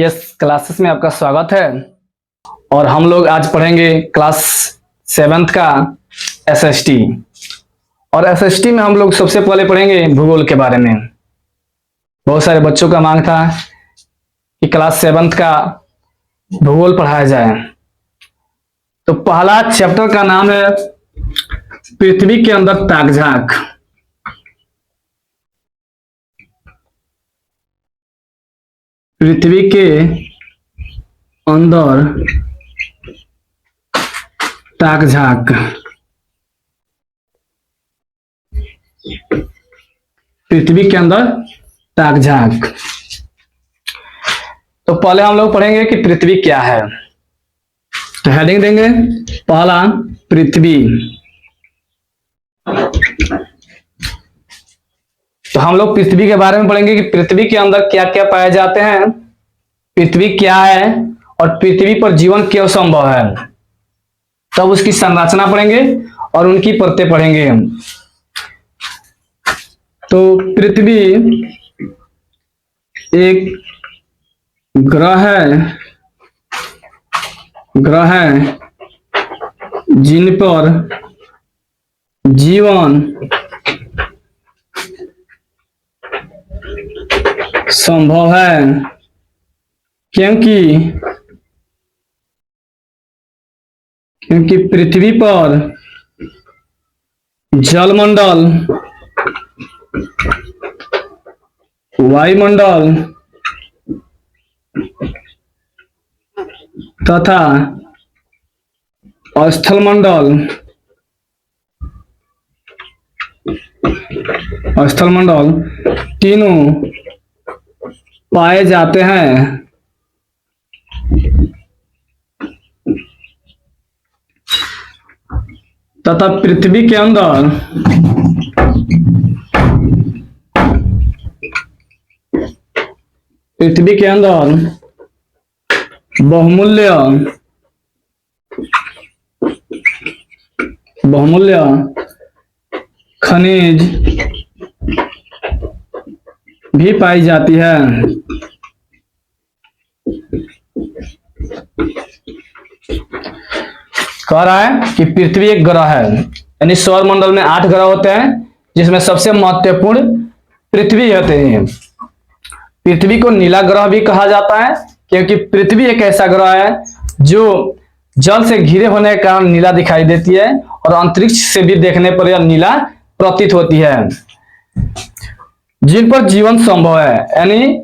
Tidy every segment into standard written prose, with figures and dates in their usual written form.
Yes classes में आपका स्वागत है। और हम लोग आज पढ़ेंगे क्लास 7th का एसएसटी। और एसएसटी में हम लोग सबसे पहले पढ़ेंगे भूगोल के बारे में। बहुत सारे बच्चों का मांग था कि क्लास 7th का भूगोल पढ़ाया जाए। तो पहला चैप्टर का नाम है पृथ्वी के अंदर ताक झांक। पृथ्वी के अंदर ताक झांक। पृथ्वी के अंदर ताक झांक। तो पहले हम लोग पढ़ेंगे कि पृथ्वी क्या है। तो हेडिंग देंगे पहला पृथ्वी। तो हम लोग पृथ्वी के बारे में पढ़ेंगे कि पृथ्वी के अंदर क्या क्या पाए जाते हैं, पृथ्वी क्या है और पृथ्वी पर जीवन क्यों संभव है। तब उसकी संरचना पढ़ेंगे और उनकी परतें पढ़ेंगे। तो पृथ्वी एक ग्रह है जिन पर जीवन संभव है, क्योंकि पृथ्वी पर जलमंडल, वायुमंडल तथा स्थलमंडल तीनों पाए जाते हैं। तथा पृथ्वी के अंदर बहुमूल्य खनिज भी पाई जाती है। कह रहा है कि पृथ्वी एक ग्रह है, यानी सौर मंडल में 8 ग्रह होते हैं जिसमें सबसे महत्वपूर्ण पृथ्वी होते हैं। पृथ्वी को नीला ग्रह भी कहा जाता है क्योंकि पृथ्वी एक ऐसा ग्रह है जो जल से घिरे होने के कारण नीला दिखाई देती है और अंतरिक्ष से भी देखने पर यह नीला प्रतीत होती है। जिन पर जीवन संभव है, यानी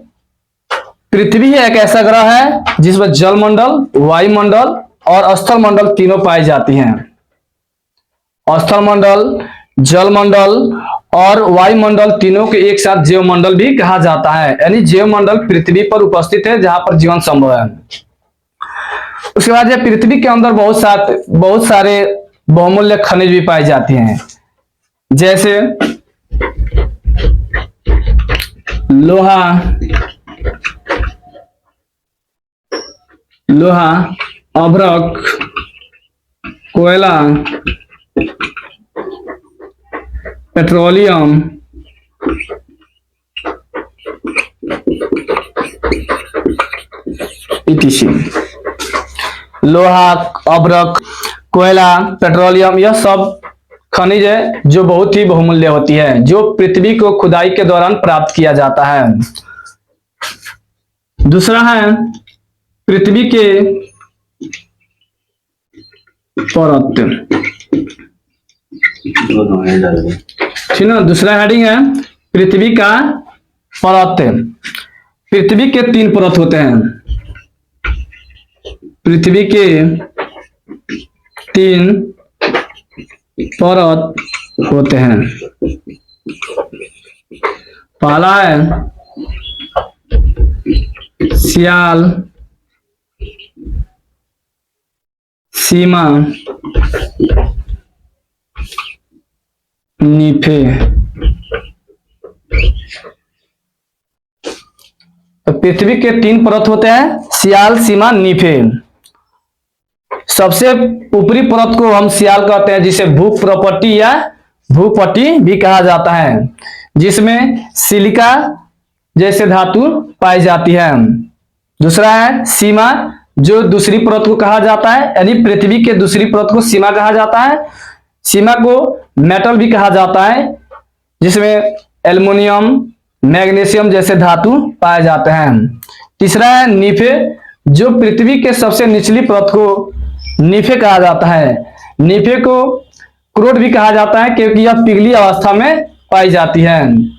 पृथ्वी एक ऐसा ग्रह है जिसमें जलमंडल, वायुमंडल और स्थलमंडल तीनों पाई जाती हैं। स्थलमंडल, जलमंडल और वायुमंडल तीनों के एक साथ जैवमंडल भी कहा जाता है, यानी जैवमंडल पृथ्वी पर उपस्थित है जहां पर जीवन संभव है। उसके बाद ये पृथ्वी के अंदर बहुत सारे बहुमूल्य खनिज भी पाई जाती हैं, जैसे लोहा, अभ्रक, कोयला, पेट्रोलियम, etc। लोहा, अभ्रक, कोयला, पेट्रोलियम यह सब खनिज है जो बहुत ही बहुमूल्य होती है, जो पृथ्वी को खुदाई के दौरान प्राप्त किया जाता है। दूसरा है पृथ्वी के परत। ठीक ना, दूसरा हेडिंग है पृथ्वी का परत। पृथ्वी के 3 परत होते हैं। पृथ्वी के 3 परत होते हैं। पहला है सियाल, सीमा, नीफे। तो पृथ्वी के 3 परत होते हैं, सियाल, सीमा, नीफे। सबसे ऊपरी परत को हम सियाल कहते हैं, जिसे भूप्रपट्टी या भूपट्टी भी कहा जाता है, जिसमें सिलिका जैसे धातु पाई जाती है। दूसरा है सीमा, जो दूसरी परत को कहा जाता है, यानी पृथ्वी के दूसरी परत को सीमा कहा जाता है। सीमा को मेटल भी कहा जाता है, जिसमें एल्युमिनियम, मैग्नीशियम जैसे धातु पाए जाते हैं। तीसरा है नीफे, जो पृथ्वी के सबसे निचली परत को नीफे कहा जाता है। नीफे को क्रोड भी कहा जाता है, क्योंकि यह पिघली अवस्था में पाई जाती है।